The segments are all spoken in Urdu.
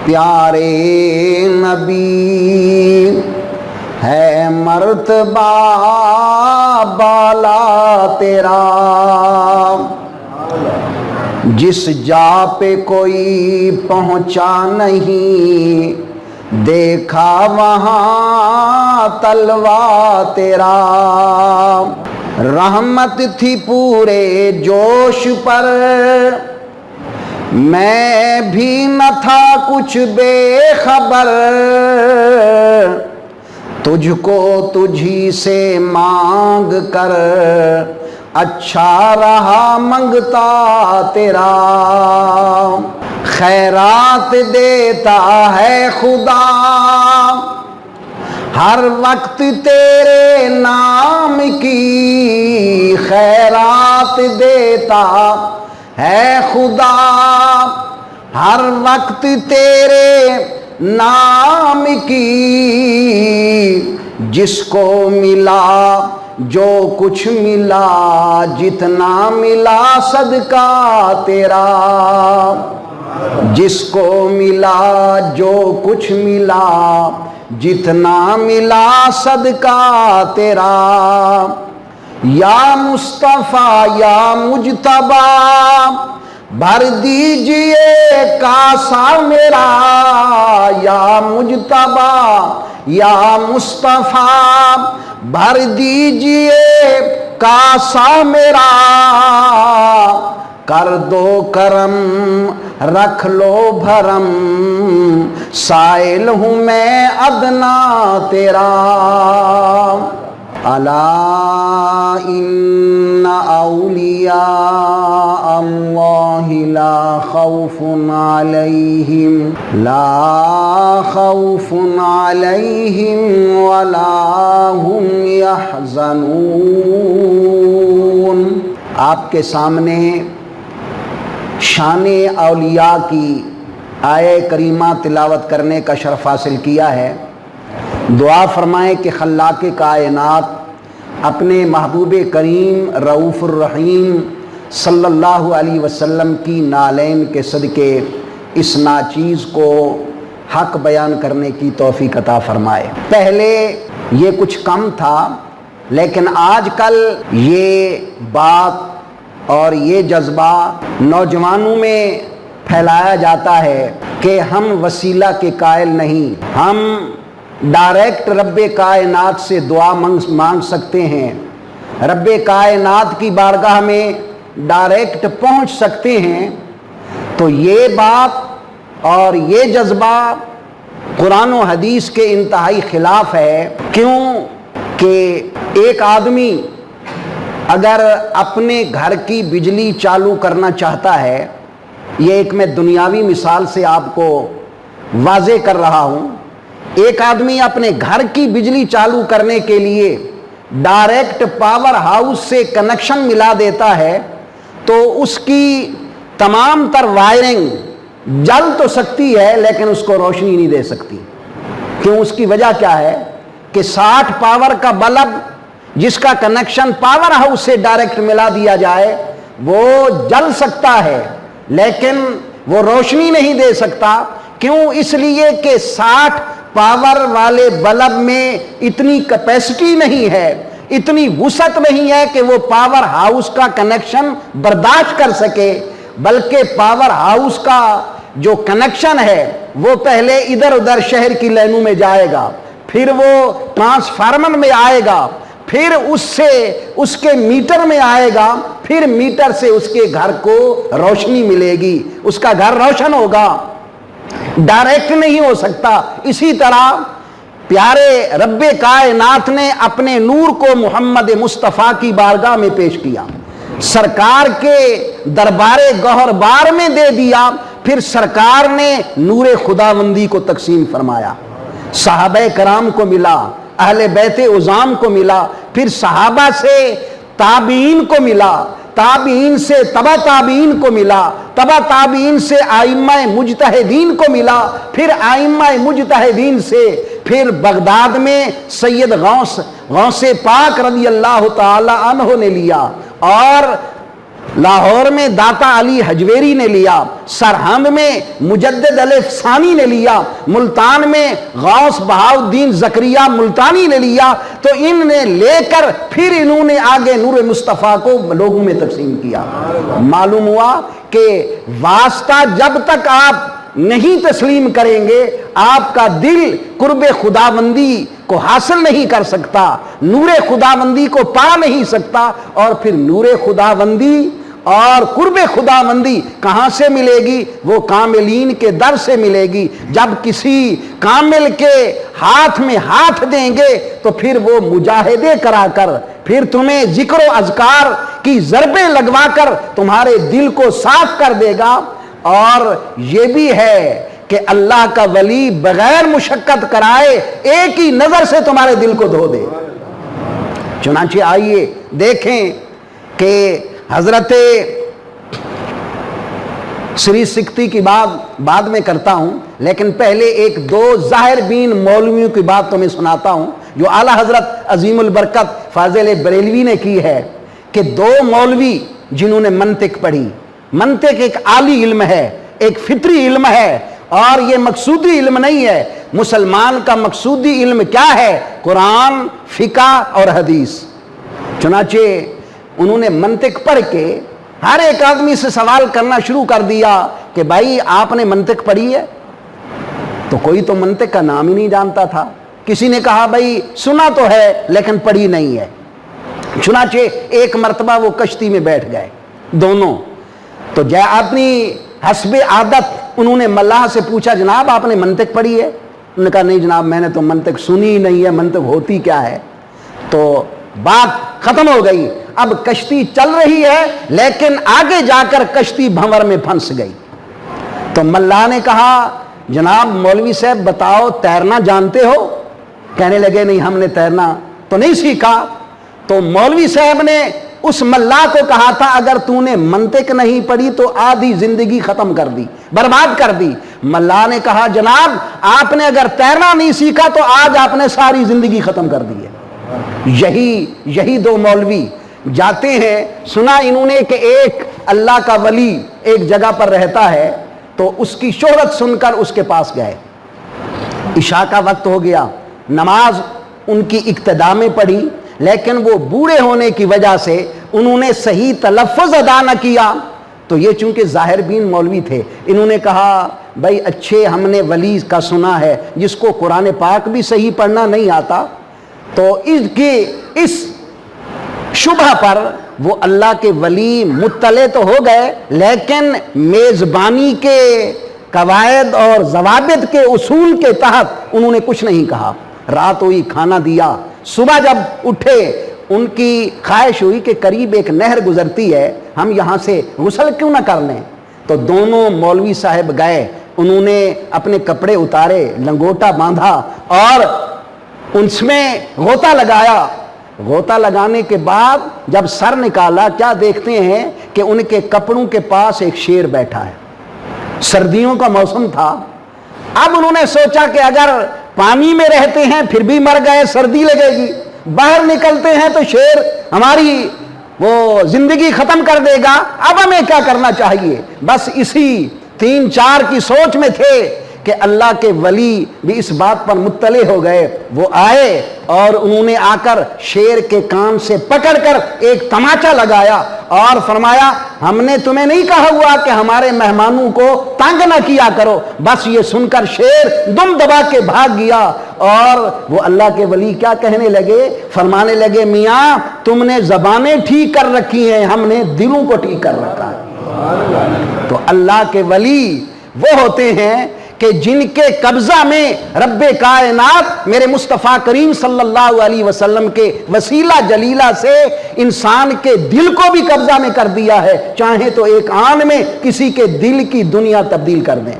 پیارے نبی ہے مرتبہ بالا تیرا، جس جا پہ کوئی پہنچا نہیں، دیکھا وہاں تلوا تیرا۔ رحمت تھی پورے جوش پر، میں بھی نہ تھا کچھ بے خبر، تجھ کو تجھی سے مانگ کر اچھا رہا منگتا تیرا۔ خیرات دیتا ہے خدا ہر وقت تیرے نام کی، خیرات دیتا ہے خدا ہر وقت تیرے نام کی، جس کو ملا جو کچھ ملا، جتنا ملا صدقہ تیرا، جس کو ملا جو کچھ ملا، جتنا ملا صدقہ تیرا۔ یا مصطفیٰ یا مجتبیٰ بھر دیجئے کاسا میرا، یا مجتبیٰ یا مصطفیٰ بھر دیجئے کاسا میرا، کر دو کرم رکھ لو بھرم، سائل ہوں میں ادنا تیرا۔ الا ان اولیاء اللہ لا خوف علیہم ولا هم يحزنون۔ آپ کے سامنے شان اولیاء کی آیہ کریمہ تلاوت کرنے کا شرف حاصل کیا ہے۔ دعا فرمائیں کہ خلاق کائنات اپنے محبوب کریم رؤوف الرحیم صلی اللہ علیہ وسلم کی نالین کے صدقے اس ناچیز کو حق بیان کرنے کی توفیق عطا فرمائے۔ پہلے یہ کچھ کم تھا، لیکن آج کل یہ بات اور یہ جذبہ نوجوانوں میں پھیلایا جاتا ہے کہ ہم وسیلہ کے قائل نہیں، ہم ڈائریکٹ رب کائنات سے دعا مانگ سکتے ہیں، رب کائنات کی بارگاہ میں ڈائریکٹ پہنچ سکتے ہیں۔ تو یہ بات اور یہ جذبہ قرآن و حدیث کے انتہائی خلاف ہے۔ کیوں کہ ایک آدمی اگر اپنے گھر کی بجلی چالو کرنا چاہتا ہے، یہ ایک میں دنیاوی مثال سے آپ کو واضح کر رہا ہوں، ایک آدمی اپنے گھر کی بجلی چالو کرنے کے لیے ڈائریکٹ پاور ہاؤس سے کنیکشن ملا دیتا ہے تو اس کی تمام تر وائرنگ جل تو سکتی ہے لیکن اس کو روشنی نہیں دے سکتی۔ کیوں؟ اس کی وجہ کیا ہے کہ 60 پاور کا بلب جس کا کنیکشن پاور ہاؤس سے ڈائریکٹ ملا دیا جائے وہ جل سکتا ہے لیکن وہ روشنی نہیں دے سکتا۔ کیوں؟ اس لیے کہ 60 پاور والے بلب میں اتنی کیپیسٹی نہیں ہے، اتنی وسعت نہیں ہے کہ وہ پاور ہاؤس کا کنیکشن برداشت کر سکے، بلکہ پاور ہاؤس کا جو کنیکشن ہے وہ پہلے ادھر ادھر شہر کی لائنوں میں جائے گا، پھر وہ ٹرانسفارمر میں آئے گا، پھر اس سے اس کے میٹر میں آئے گا، پھر میٹر سے اس کے گھر کو روشنی ملے گی، اس کا گھر روشن ہوگا، ڈائریکٹ نہیں ہو سکتا۔ اسی طرح پیارے رب کائنات نے اپنے نور کو محمد مصطفیٰ کی بارگاہ میں پیش کیا، سرکار کے دربار گوہر بار میں دے دیا، پھر سرکار نے نور خداوندی کو تقسیم فرمایا، صحابہ کرام کو ملا، اہل بیت عظام کو ملا، پھر صحابہ سے تابعین کو ملا، تابعین سے تبع تابعین کو ملا، تبع تابعین سے ائمہ مجتہدین کو ملا، پھر ائمہ مجتہدین سے پھر بغداد میں سید غوث پاک رضی اللہ تعالی عنہ نے لیا، اور لاہور میں داتا علی حجویری نے لیا، سرہند میں مجدد الف ثانی نے لیا، ملتان میں غوث بہاؤالدین زکریا ملتانی نے لیا، تو ان نے لے کر پھر انہوں نے آگے نور مصطفیٰ کو لوگوں میں تقسیم کیا۔ معلوم ہوا کہ واسطہ جب تک آپ نہیں تسلیم کریں گے آپ کا دل قرب خداوندی کو حاصل نہیں کر سکتا، نور خداوندی کو پا نہیں سکتا، اور پھر نور خداوندی اور قرب خداوندی کہاں سے ملے گی؟ وہ کاملین کے در سے ملے گی۔ جب کسی کامل کے ہاتھ میں ہاتھ دیں گے تو پھر وہ مجاہدے کرا کر، پھر تمہیں ذکر و اذکار کی ضربیں لگوا کر تمہارے دل کو صاف کر دے گا۔ اور یہ بھی ہے کہ اللہ کا ولی بغیر مشقت کرائے ایک ہی نظر سے تمہارے دل کو دھو دے۔ چنانچہ آئیے دیکھیں کہ حضرت سری سکتی کی بات بعد میں کرتا ہوں، لیکن پہلے ایک دو ظاہر بین مولویوں کی بات تمہیں سناتا ہوں جو اعلیٰ حضرت عظیم البرکت فاضل بریلوی نے کی ہے، کہ دو مولوی جنہوں نے منطق پڑھی۔ منطق ایک عالی علم ہے، ایک فطری علم ہے، اور یہ مقصودی علم نہیں ہے۔ مسلمان کا مقصودی علم کیا ہے؟ قرآن، فقہ اور حدیث۔ چنانچہ انہوں نے منطق پڑھ کے ہر ایک آدمی سے سوال کرنا شروع کر دیا کہ بھائی آپ نے منطق پڑھی ہے؟ تو کوئی تو منطق کا نام ہی نہیں جانتا تھا۔ کسی نے کہا بھائی سنا تو ہے لیکن پڑھی نہیں ہے۔ چنانچہ ایک مرتبہ وہ کشتی میں بیٹھ گئے دونوں، تو اپنی حسب عادت انہوں نے ملاح سے پوچھا جناب آپ نے منطق پڑھی ہے؟ انہوں نے کہا نہیں جناب میں نے تو منطق سنی ہی نہیں ہے، منطق ہوتی کیا ہے؟ تو بات ختم ہو گئی۔ اب کشتی چل رہی ہے لیکن آگے جا کر کشتی بھنور میں پھنس گئی۔ تو ملاح نے کہا جناب مولوی صاحب بتاؤ تیرنا جانتے ہو؟ کہنے لگے نہیں ہم نے تیرنا تو نہیں سیکھا۔ تو مولوی صاحب نے اس ملاح کو کہا تھا اگر تو نے منطق نہیں پڑھی تو آدھی زندگی ختم کر دی، برباد کر دی۔ ملاح نے کہا جناب آپ نے اگر تیرنا نہیں سیکھا تو آج آپ نے ساری زندگی ختم کر دی ہے۔ یہی دو مولوی جاتے ہیں، سنا انہوں نے کہ ایک اللہ کا ولی ایک جگہ پر رہتا ہے، تو اس کی شہرت سن کر اس کے پاس گئے۔ عشاء کا وقت ہو گیا، نماز ان کی اقتدا میں پڑھی، لیکن وہ بوڑھے ہونے کی وجہ سے انہوں نے صحیح تلفظ ادا نہ کیا۔ تو یہ چونکہ ظاہر بین مولوی تھے، انہوں نے کہا بھائی اچھے ہم نے ولی کا سنا ہے جس کو قرآن پاک بھی صحیح پڑھنا نہیں آتا۔ تو اس شبہ پر وہ اللہ کے ولی مطلع تو ہو گئے، لیکن میزبانی کے قواعد اور ضوابط کے اصول کے تحت انہوں نے کچھ نہیں کہا۔ رات ہوئی، کھانا دیا، صبح جب اٹھے ان کی خواہش ہوئی کہ قریب ایک نہر گزرتی ہے، ہم یہاں سے غسل کیوں نہ کر لیں؟ تو دونوں مولوی صاحب گئے، انہوں نے اپنے کپڑے اتارے، لنگوٹا باندھا اور اس میں غوطہ لگایا۔ غوطہ لگانے کے بعد جب سر نکالا کیا دیکھتے ہیں کہ ان کے کپڑوں کے پاس ایک شیر بیٹھا ہے۔ سردیوں کا موسم تھا۔ اب انہوں نے سوچا کہ اگر پانی میں رہتے ہیں پھر بھی مر گئے، سردی لگے گی، باہر نکلتے ہیں تو شیر ہماری وہ زندگی ختم کر دے گا، اب ہمیں کیا کرنا چاہیے؟ بس اسی 3-4 کی سوچ میں تھے کہ اللہ کے ولی بھی اس بات پر مطلع ہو گئے۔ وہ آئے اور انہوں نے آ کر شیر کے کان سے پکڑ کر ایک تماچا لگایا اور فرمایا ہم نے تمہیں نہیں کہا ہوا کہ ہمارے مہمانوں کو تنگ نہ کیا کرو؟ بس یہ سن کر شیر دم دبا کے بھاگ گیا۔ اور وہ اللہ کے ولی کیا کہنے لگے؟ فرمانے لگے میاں تم نے زبانیں ٹھیک کر رکھی ہیں، ہم نے دلوں کو ٹھیک کر رکھا ہے۔ تو اللہ کے ولی وہ ہوتے ہیں کہ جن کے قبضہ میں رب کائنات میرے مصطفیٰ کریم صلی اللہ علیہ وسلم کے وسیلہ جلیلہ سے انسان کے دل کو بھی قبضہ میں کر دیا ہے، چاہے تو ایک آن میں کسی کے دل کی دنیا تبدیل کر دیں۔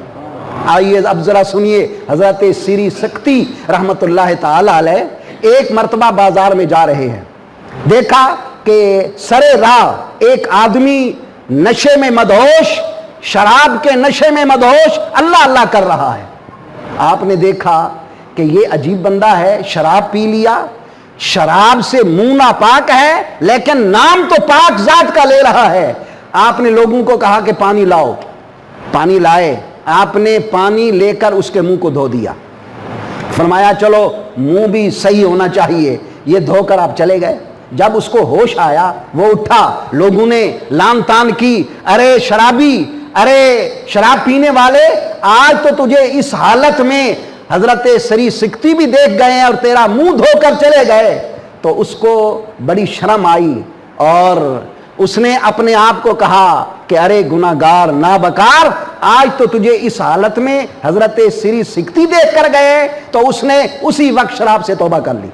آئیے اب ذرا سنیے، حضرت سری سکتی رحمت اللہ تعالی علیہ ایک مرتبہ بازار میں جا رہے ہیں، دیکھا کہ سرے راہ ایک آدمی نشے میں مدہوش، شراب کے نشے میں مدہوش اللہ اللہ کر رہا ہے۔ آپ نے دیکھا کہ یہ عجیب بندہ ہے، شراب پی لیا، شراب سے منہ ناپاک ہے لیکن نام تو پاک ذات کا لے رہا ہے۔ آپ نے لوگوں کو کہا کہ پانی لاؤ، پانی لائے، آپ نے پانی لے کر اس کے منہ کو دھو دیا، فرمایا چلو منہ بھی صحیح ہونا چاہیے، یہ دھو کر آپ چلے گئے۔ جب اس کو ہوش آیا وہ اٹھا، لوگوں نے لان تان کی، ارے شرابی، ارے شراب پینے والے، آج تو تجھے اس حالت میں حضرت سری سکتی بھی دیکھ گئے اور تیرا منہ دھو کر چلے گئے۔ تو اس کو بڑی شرم آئی اور اس نے اپنے آپ کو کہا کہ ارے گناہگار نابکار، آج تو تجھے اس حالت میں حضرت سری سکتی دیکھ کر گئے۔ تو اس نے اسی وقت شراب سے توبہ کر لی،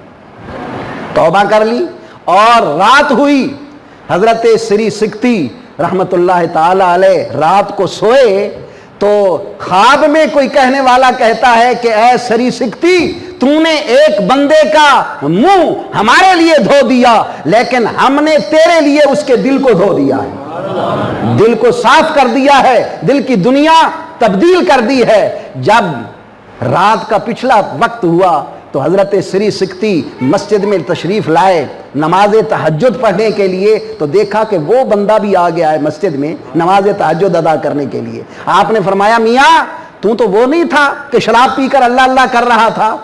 توبہ کر لی، اور رات ہوئی، حضرت سری سکتی رحمت اللہ تعالی علیہ رات کو سوئے تو خواب میں کوئی کہنے والا کہتا ہے کہ اے سری سکتی، تو نے ایک بندے کا منہ ہمارے لیے دھو دیا، لیکن ہم نے تیرے لیے اس کے دل کو دھو دیا ہے، دل کو صاف کر دیا ہے، دل کی دنیا تبدیل کر دی ہے۔ جب رات کا پچھلا وقت ہوا تو حضرت سری سکتی مسجد میں تشریف لائے نماز تہجد پڑھنے کے لیے، تو دیکھا کہ وہ بندہ بھی آ گیا ہے مسجد میں نماز تہجد ادا کرنے کے لیے۔ آپ نے فرمایا میاں تو وہ نہیں تھا کہ شراب پی کر اللہ اللہ کر رہا تھا،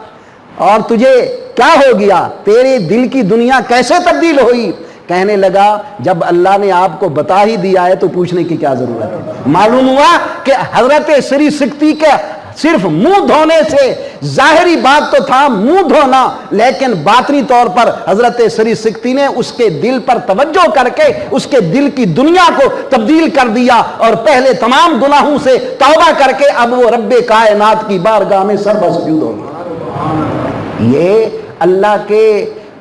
اور تجھے کیا ہو گیا، تیرے دل کی دنیا کیسے تبدیل ہوئی؟ کہنے لگا جب اللہ نے آپ کو بتا ہی دیا ہے تو پوچھنے کی کیا ضرورت ہے۔ معلوم ہوا کہ حضرت سری سکتی کے صرف منہ دھونے سے، ظاہری بات تو تھا منہ دھونا، لیکن باطنی طور پر حضرت سری سکتی نے اس کے دل پر توجہ کر کے اس کے دل کی دنیا کو تبدیل کر دیا، اور پہلے تمام گناہوں سے توبہ کر کے اب وہ رب کائنات کی بارگاہ میں سر بسجود ہو گیا۔ یہ اللہ کے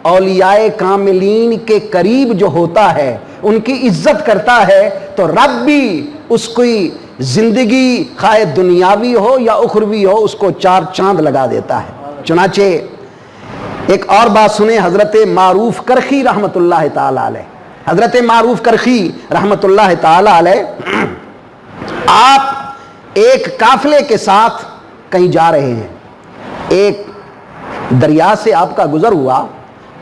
اولیاء کاملین کے قریب جو ہوتا ہے، ان کی عزت کرتا ہے، تو رب بھی اس کی زندگی خواہ دنیاوی ہو یا اخروی ہو اس کو چار چاند لگا دیتا ہے۔ چنانچہ ایک اور بات سنیں، حضرت معروف کرخی رحمت اللہ تعالی علیہ، حضرت معروف کرخی رحمت اللہ تعالی علیہ، آپ ایک قافلے کے ساتھ کہیں جا رہے ہیں، ایک دریا سے آپ کا گزر ہوا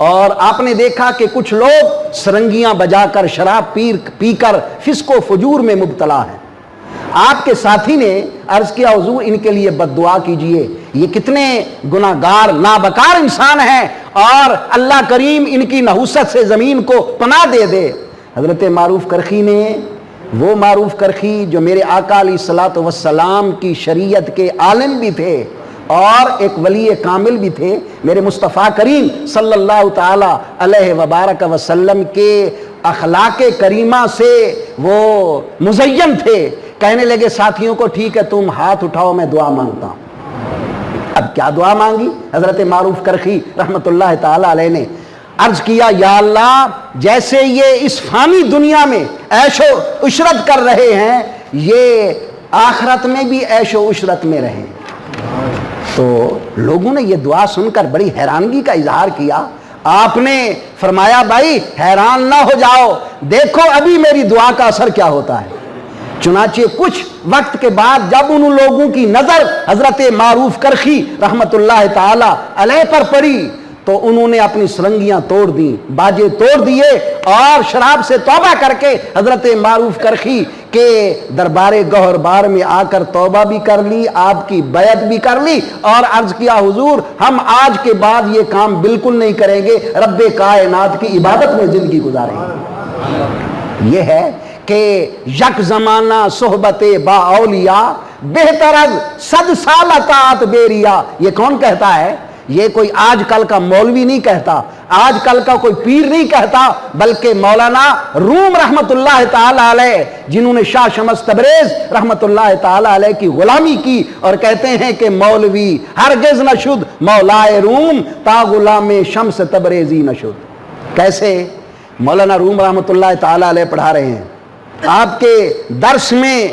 اور آپ نے دیکھا کہ کچھ لوگ سرنگیاں بجا کر شراب پی کر فسق و فجور میں مبتلا ہیں۔ آپ کے ساتھی نے عرض کیا حضور ان کے لیے بد دعا کیجئے، یہ کتنے گناہگار نابکار انسان ہیں، اور اللہ کریم ان کی نحوست سے زمین کو پناہ دے دے۔ حضرت معروف کرخی نے، وہ معروف کرخی جو میرے آقا علیہ الصلوۃ والسلام کی شریعت کے عالم بھی تھے اور ایک ولی کامل بھی تھے، میرے مصطفیٰ کریم صلی اللہ تعالی علیہ وبارک وسلم کے اخلاق کریمہ سے وہ مزین تھے، کہنے لگے ساتھیوں کو ٹھیک ہے تم ہاتھ اٹھاؤ میں دعا مانگتا ہوں۔ اب کیا دعا مانگی؟ حضرت معروف کرخی رحمت اللہ تعالی علیہ نے عرض کیا یا اللہ جیسے یہ اس فانی دنیا میں عیش و عشرت کر رہے ہیں، یہ آخرت میں بھی عیش و عشرت میں رہیں۔ تو لوگوں نے یہ دعا سن کر بڑی حیرانگی کا اظہار کیا۔ آپ نے فرمایا بھائی حیران نہ ہو جاؤ، دیکھو ابھی میری دعا کا اثر کیا ہوتا ہے۔ چنانچہ کچھ وقت کے بعد جب ان لوگوں کی نظر حضرت معروف کرخی رحمت اللہ تعالی علیہ پر پڑی تو انہوں نے اپنی سرنگیاں توڑ دیں، باجے توڑ دیے، اور شراب سے توبہ کر کے حضرت معروف کرخی کے دربار گوہر بار میں آ کر توبہ بھی کر لی، آپ کی بیعت بھی کر لی، اور عرض کیا حضور ہم آج کے بعد یہ کام بالکل نہیں کریں گے، رب کائنات کی عبادت میں زندگی گزاریں گے۔ یہ ہے کہ یک زمانہ صحبت با اولیاء بہتر از 100 سال اطاعت بیریا۔ یہ کون کہتا ہے؟ یہ کوئی آج کل کا مولوی نہیں کہتا، آج کل کا کوئی پیر نہیں کہتا، بلکہ مولانا روم رحمت اللہ تعالی علیہ، جنہوں نے شاہ شمس تبریز رحمت اللہ تعالی علیہ کی غلامی کی، اور کہتے ہیں کہ مولوی ہرگز نہ شد مولائے روم تا غلام شمس تبریزی نہ شد۔ کیسے؟ مولانا روم رحمت اللہ تعالی علیہ پڑھا رہے ہیں، آپ کے درس میں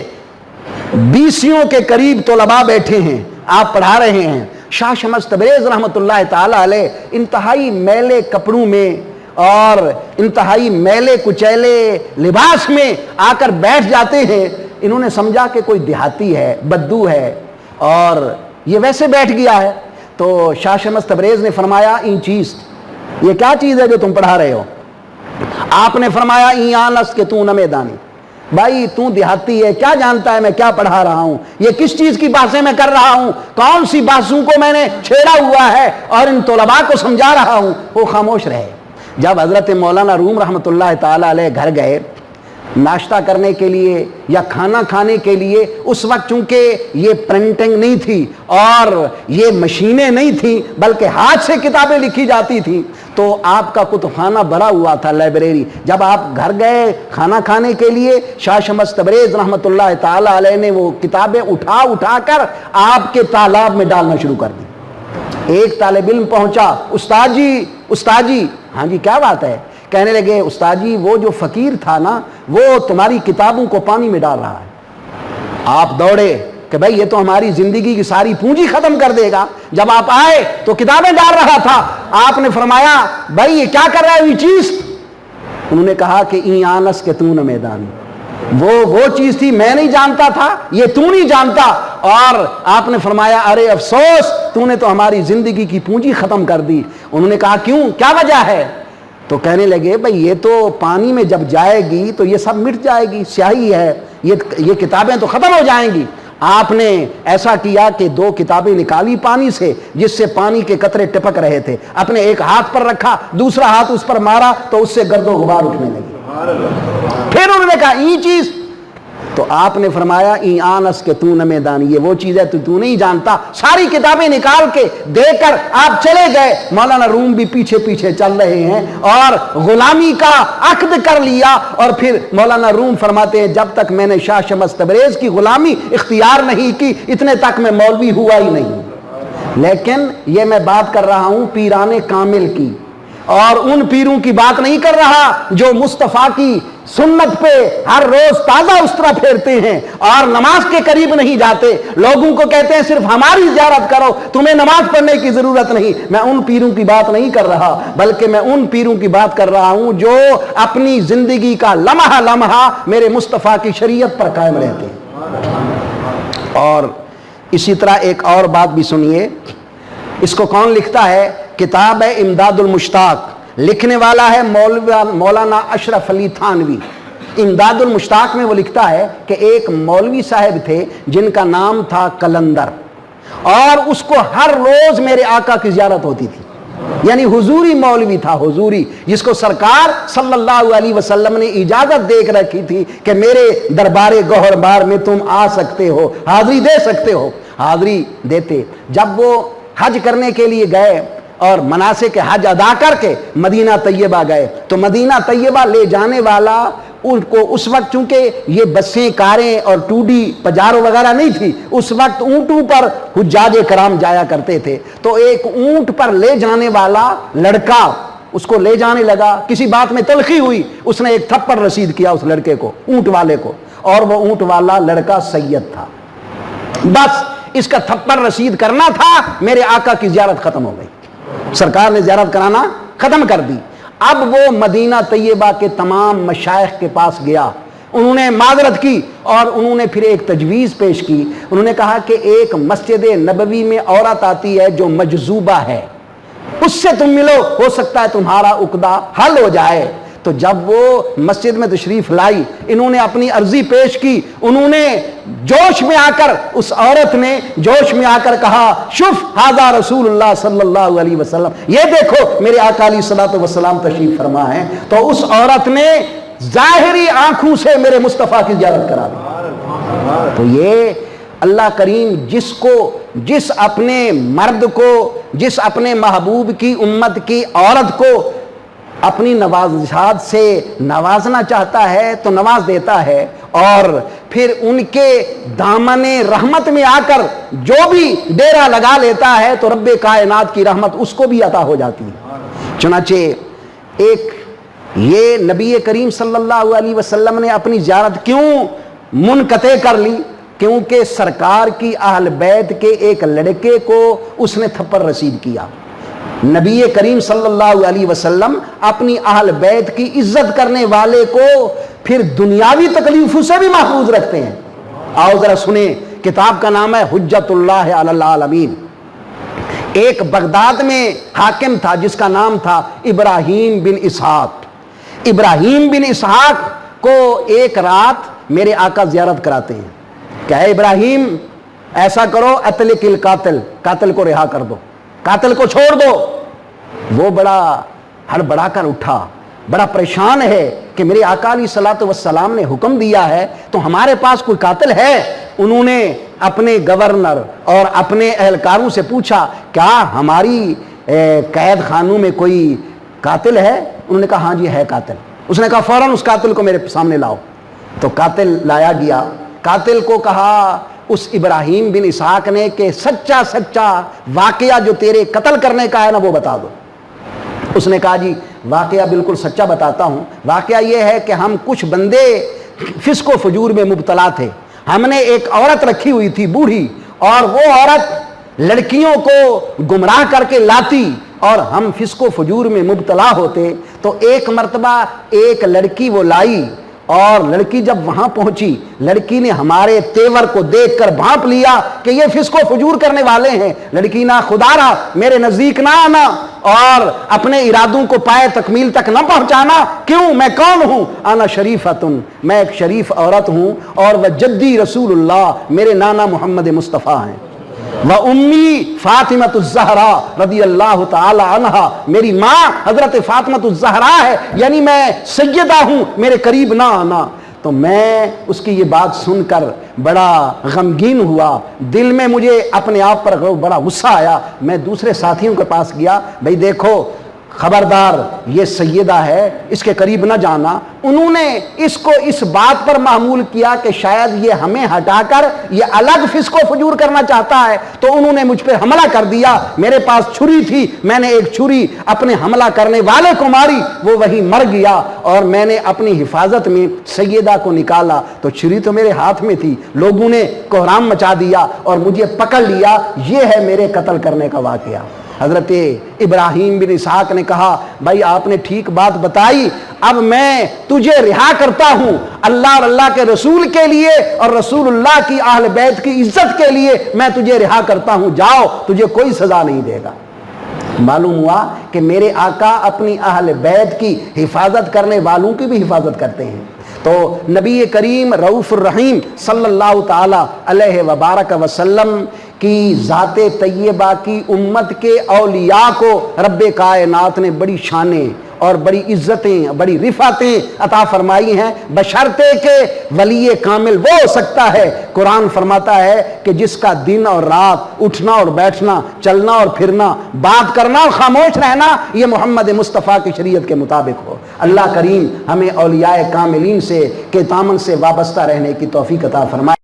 20 کے قریب طلباء بیٹھے ہیں، آپ پڑھا رہے ہیں، شاہ شمس تبریز رحمت اللہ تعالی علیہ انتہائی میلے کپڑوں میں اور انتہائی میلے کچیلے لباس میں آ کر بیٹھ جاتے ہیں۔ انہوں نے سمجھا کہ کوئی دیہاتی ہے، بدو ہے، اور یہ ویسے بیٹھ گیا ہے۔ تو شاہ شمس تبریز نے فرمایا این چیز، یہ کیا چیز ہے جو تم پڑھا رہے ہو؟ آپ نے فرمایا این آنس کہ تو نہ میدانی، بھائی تو دیہاتی ہے، کیا جانتا ہے میں کیا پڑھا رہا ہوں، یہ کس چیز کی باتیں میں کر رہا ہوں، کون سی باتوں کو میں نے چھیڑا ہوا ہے اور ان طلباء کو سمجھا رہا ہوں۔ وہ خاموش رہے۔ جب حضرت مولانا روم رحمۃ اللہ تعالی علیہ گھر گئے ناشتہ کرنے کے لیے یا کھانا کھانے کے لیے، اس وقت چونکہ یہ پرنٹنگ نہیں تھی اور یہ مشینیں نہیں تھیں بلکہ ہاتھ سے کتابیں لکھی جاتی تھیں، تو آپ کا کتب خانہ بھرا ہوا تھا، لائبریری۔ جب آپ گھر گئے کھانا کھانے کے لیے، شاہ شمس تبریز رحمۃ اللہ تعالی علیہ نے وہ کتابیں اٹھا کر آپ کے تالاب میں ڈالنا شروع کر دی۔ ایک طالب علم پہنچا، استاد جی، ہاں جی کیا بات ہے؟ کہنے لگے استاد جی وہ جو فقیر تھا نا وہ تمہاری کتابوں کو پانی میں ڈال رہا ہے۔ آپ دوڑے کہ بھائی یہ تو ہماری زندگی کی ساری پونجی ختم کر دے گا، جب آپ آئے تو کتابیں ڈال رہا تھا۔ آپ نے فرمایا بھائی یہ کیا کر رہا ہے یہ چیز؟ انہوں نے کہا کہ این آنس کے تو نہ میدان، وہ چیز تھی میں نہیں جانتا تھا، یہ تو نہیں جانتا۔ اور آپ نے فرمایا ارے افسوس، تو نے تو ہماری زندگی کی پونجی ختم کر دی۔ انہوں نے کہا کیوں، کیا وجہ ہے؟ تو کہنے لگے بھئی یہ تو پانی میں جب جائے گی تو یہ سب مٹ جائے گی، سیاہی ہے، یہ کتابیں تو ختم ہو جائیں گی۔ آپ نے ایسا کیا کہ 2 کتابیں نکالی پانی سے جس سے پانی کے قطرے ٹپک رہے تھے، اپنے ایک ہاتھ پر رکھا، دوسرا ہاتھ اس پر مارا تو اس سے گرد و غبار اٹھنے لگی۔ پھر انہوں نے کہا یہ چیز، تو آپ نے فرمایا این آنس کے تو نہ میدان، یہ وہ چیز ہے تو نہیں جانتا۔ ساری کتابیں نکال کے دے کر آپ چلے گئے۔ مولانا روم بھی پیچھے پیچھے چل رہے ہیں اور غلامی کا عقد کر لیا۔ اور پھر مولانا روم فرماتے ہیں جب تک میں نے شاہ شمس تبریز کی غلامی اختیار نہیں کی اتنے تک میں مولوی ہوا ہی نہیں۔ لیکن یہ میں بات کر رہا ہوں پیران کامل کی، اور ان پیروں کی بات نہیں کر رہا جو مصطفیٰ کی سنت پہ ہر روز تازہ استرا پھیرتے ہیں اور نماز کے قریب نہیں جاتے، لوگوں کو کہتے ہیں صرف ہماری زیارت کرو، تمہیں نماز پڑھنے کی ضرورت نہیں۔ میں ان پیروں کی بات نہیں کر رہا بلکہ میں ان پیروں کی بات کر رہا ہوں جو اپنی زندگی کا لمحہ لمحہ میرے مصطفیٰ کی شریعت پر قائم رہتے ہیں۔ اور اسی طرح ایک اور بات بھی سنیے، اس کو کون لکھتا ہے؟ کتاب ہے امداد المشتاق، لکھنے والا ہے مولانا اشرف علی تھانوی۔ امداد المشتاق میں وہ لکھتا ہے کہ ایک مولوی صاحب تھے جن کا نام تھا کلندر، اور اس کو ہر روز میرے آقا کی زیارت ہوتی تھی، یعنی حضوری مولوی تھا، حضوری، جس کو سرکار صلی اللہ علیہ وسلم نے اجازت دے کر رکھی تھی کہ میرے دربار گوہر بار میں تم آ سکتے ہو، حاضری دے سکتے ہو۔ حاضری دیتے۔ جب وہ حج کرنے کے لیے گئے اور مناسک حج ادا کر کے مدینہ طیبہ گئے تو مدینہ طیبہ لے جانے والا ان کو اس وقت چونکہ یہ بسیں کاریں اور ٹوڈی پجارو وغیرہ نہیں تھی، اس وقت اونٹوں پر حجاج کرام جایا کرتے تھے، تو ایک اونٹ پر لے جانے والا لڑکا اس کو لے جانے لگا، کسی بات میں تلخی ہوئی، اس نے ایک تھپڑ رسید کیا اس لڑکے کو، اونٹ والے کو، اور وہ اونٹ والا لڑکا سید تھا۔ بس اس کا تھپڑ رسید کرنا تھا، میرے آقا کی زیارت ختم ہو گئی، سرکار نے زیارت کرانا ختم کر دی۔ اب وہ مدینہ طیبہ کے تمام مشائخ کے پاس گیا، انہوں نے معذرت کی اور انہوں نے پھر ایک تجویز پیش کی۔ انہوں نے کہا کہ ایک مسجد نبوی میں عورت آتی ہے جو مجذوبہ ہے، اس سے تم ملو، ہو سکتا ہے تمہارا عقدہ حل ہو جائے۔ تو جب وہ مسجد میں تشریف لائی، انہوں نے اپنی عرضی پیش کی، انہوں نے جوش میں آ کر، اس عورت نے جوش میں آ کر کہا شف ھذا رسول اللہ صلی اللہ علیہ وسلم، یہ دیکھو میرے آقا علیہ الصلوۃ والسلام تشریف فرما ہے۔ تو اس عورت نے ظاہری آنکھوں سے میرے مصطفیٰ کی زیارت کرا دی۔ تو یہ اللہ کریم جس اپنے مرد کو، جس اپنے محبوب کی امت کی عورت کو اپنی نوازشات سے نوازنا چاہتا ہے تو نواز دیتا ہے، اور پھر ان کے دامن رحمت میں آ کر جو بھی ڈیرا لگا لیتا ہے تو رب کائنات کی رحمت اس کو بھی عطا ہو جاتی ہے۔ چنانچہ ایک یہ نبی کریم صلی اللہ علیہ وسلم نے اپنی زیارت کیوں منقطع کر لی؟ کیونکہ سرکار کی اہل بیت کے ایک لڑکے کو اس نے تھپڑ رسید کیا۔ نبی کریم صلی اللہ علیہ وسلم اپنی اہل بیت کی عزت کرنے والے کو پھر دنیاوی تکلیفوں سے بھی محفوظ رکھتے ہیں۔ آؤ ذرا سنیں، کتاب کا نام ہے حجت اللہ علی العالمین۔ ایک بغداد میں حاکم تھا جس کا نام تھا ابراہیم بن اسحاق۔ ابراہیم بن اسحاق کو ایک رات میرے آقا زیارت کراتے ہیں کہ اے ابراہیم ایسا کرو اطلق القاتل، قاتل کو رہا کر دو، قاتل کو چھوڑ دو۔ وہ بڑا ہڑبڑا کر اٹھا، بڑا پریشان ہے کہ میرے آقا علیہ الصلوۃ والسلام نے حکم دیا ہے تو ہمارے پاس کوئی قاتل ہے؟ انہوں نے اپنے گورنر اور اپنے اہلکاروں سے پوچھا کیا ہماری قید خانوں میں کوئی قاتل ہے؟ انہوں نے کہا ہاں جی ہے قاتل۔ اس نے کہا فوراً اس قاتل کو میرے سامنے لاؤ۔ تو قاتل لایا گیا۔ قاتل کو کہا اس ابراہیم بن اسحاق نے کہ سچا واقعہ جو تیرے قتل کرنے کا ہے نا وہ بتا دو۔ اس نے کہا جی واقعہ بالکل سچا بتاتا ہوں۔ واقعہ یہ ہے کہ ہم کچھ بندے فسق و فجور میں مبتلا تھے۔ ہم نے ایک عورت رکھی ہوئی تھی بوڑھی، اور وہ عورت لڑکیوں کو گمراہ کر کے لاتی اور ہم فسق و فجور میں مبتلا ہوتے۔ تو ایک مرتبہ ایک لڑکی وہ لائی، اور لڑکی جب وہاں پہنچی، لڑکی نے ہمارے تیور کو دیکھ کر بھانپ لیا کہ یہ فسق و فجور کرنے والے ہیں۔ لڑکی نہ خدا رہا میرے نزدیک نہ آنا اور اپنے ارادوں کو پائے تکمیل تک نہ پہنچانا۔ کیوں؟ میں کون ہوں؟ انا شریفتن، میں ایک شریف عورت ہوں، اور وہ جدی رسول اللہ، میرے نانا محمد مصطفیٰ ہیں، و امی فاطمۃ الزہرا رضی اللہ تعالی عنہا، میری ماں حضرت فاطمۃ الزہرا ہے، یعنی میں سیدہ ہوں، میرے قریب نہ آنا۔ تو میں اس کی یہ بات سن کر بڑا غمگین ہوا، دل میں مجھے اپنے آپ پر بڑا غصہ آیا۔ میں دوسرے ساتھیوں کے پاس گیا، بھئی دیکھو خبردار یہ سیدہ ہے، اس کے قریب نہ جانا۔ انہوں نے اس کو اس بات پر معمول کیا کہ شاید یہ ہمیں ہٹا کر یہ الگ فسق و فجور کرنا چاہتا ہے، تو انہوں نے مجھ پہ حملہ کر دیا۔ میرے پاس چھری تھی، میں نے ایک چھری اپنے حملہ کرنے والے کو ماری، وہ وہیں مر گیا، اور میں نے اپنی حفاظت میں سیدہ کو نکالا تو چھری تو میرے ہاتھ میں تھی۔ لوگوں نے کوہرام مچا دیا اور مجھے پکڑ لیا۔ یہ ہے میرے قتل کرنے کا واقعہ۔ حضرت ابراہیم بن اسحاق نے کہا بھائی آپ نے ٹھیک بات بتائی، اب میں تجھے رہا کرتا ہوں اللہ اور اللہ کے رسول کے لیے اور رسول اللہ کی اہل بیت کی عزت کے لیے، میں تجھے رہا کرتا ہوں، جاؤ، تجھے کوئی سزا نہیں دے گا۔ معلوم ہوا کہ میرے آقا اپنی اہل بیت کی حفاظت کرنے والوں کی بھی حفاظت کرتے ہیں۔ تو نبی کریم رؤوف الرحیم صلی اللہ تعالی علیہ وبارک وسلم کی ذات طیبہ کی امت کے اولیاء کو رب کائنات نے بڑی شانیں اور بڑی عزتیں، بڑی رفعتیں عطا فرمائی ہیں، بشرطے کہ ولی کامل وہ ہو سکتا ہے۔ قرآن فرماتا ہے کہ جس کا دن اور رات، اٹھنا اور بیٹھنا، چلنا اور پھرنا، بات کرنا اور خاموش رہنا یہ محمد مصطفیٰ کی شریعت کے مطابق ہو۔ اللہ کریم ہمیں اولیاء کاملین سے کے دامن سے وابستہ رہنے کی توفیق عطا فرمائے۔